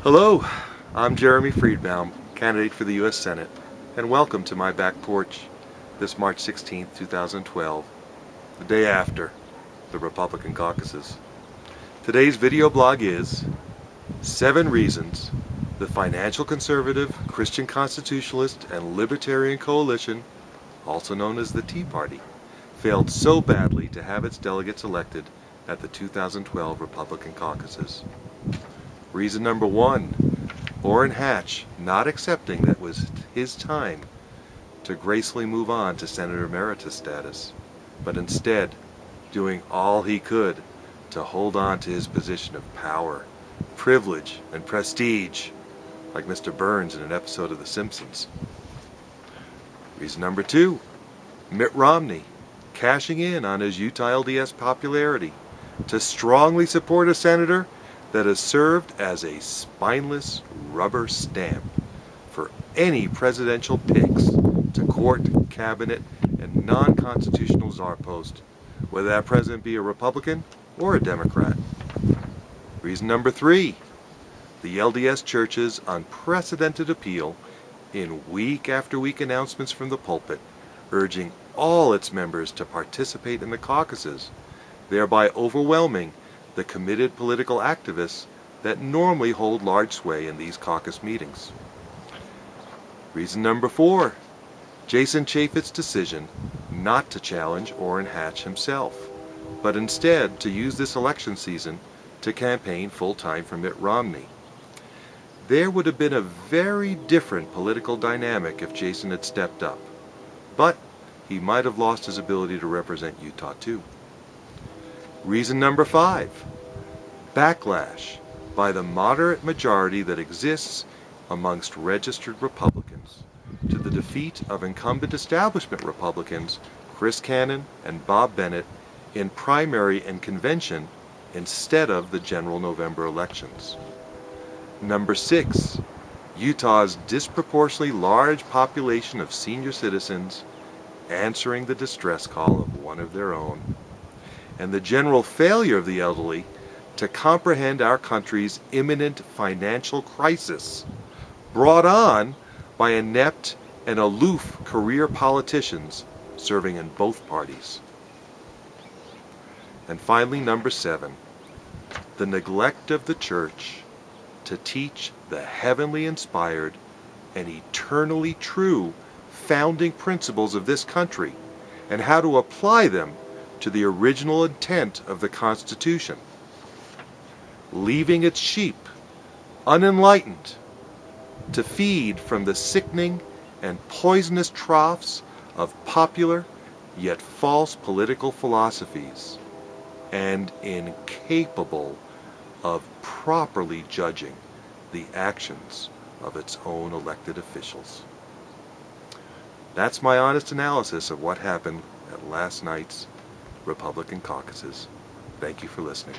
Hello, I'm Jeremy Friedbaum, candidate for the U.S. Senate, and welcome to my back porch this March 16, 2012, the day after the Republican caucuses. Today's video blog is 7 reasons the financial conservative, Christian Constitutionalist, and Libertarian coalition, also known as the Tea Party, failed so badly to have its delegates elected at the 2012 Republican caucuses. Reason number 1, Orrin Hatch not accepting that it was his time to gracefully move on to Senator Emeritus status, but instead doing all he could to hold on to his position of power, privilege, and prestige, like Mr. Burns in an episode of The Simpsons. Reason number 2, Mitt Romney cashing in on his Utah LDS popularity to strongly support a senator that has served as a spineless rubber stamp for any presidential picks to court, cabinet, and non-constitutional czar post, whether that president be a Republican or a Democrat. Reason number 3, the LDS Church's unprecedented appeal in week after week announcements from the pulpit, urging all its members to participate in the caucuses, thereby overwhelming the committed political activists that normally hold large sway in these caucus meetings. Reason number 4, Jason Chaffetz's decision not to challenge Orrin Hatch himself, but instead to use this election season to campaign full-time for Mitt Romney. There would have been a very different political dynamic if Jason had stepped up, but he might have lost his ability to represent Utah too. Reason number 5, backlash by the moderate majority that exists amongst registered Republicans to the defeat of incumbent establishment Republicans Chris Cannon and Bob Bennett in primary and convention instead of the general November elections. Number 6, Utah's disproportionately large population of senior citizens answering the distress call of one of their own, and the general failure of the elderly to comprehend our country's imminent financial crisis, brought on by inept and aloof career politicians serving in both parties. And finally, number 7, the neglect of the church to teach the heavenly inspired and eternally true founding principles of this country and how to apply them to the original intent of the Constitution, leaving its sheep unenlightened to feed from the sickening and poisonous troughs of popular yet false political philosophies, and incapable of properly judging the actions of its own elected officials. That's my honest analysis of what happened at last night's Republican caucuses. Thank you for listening.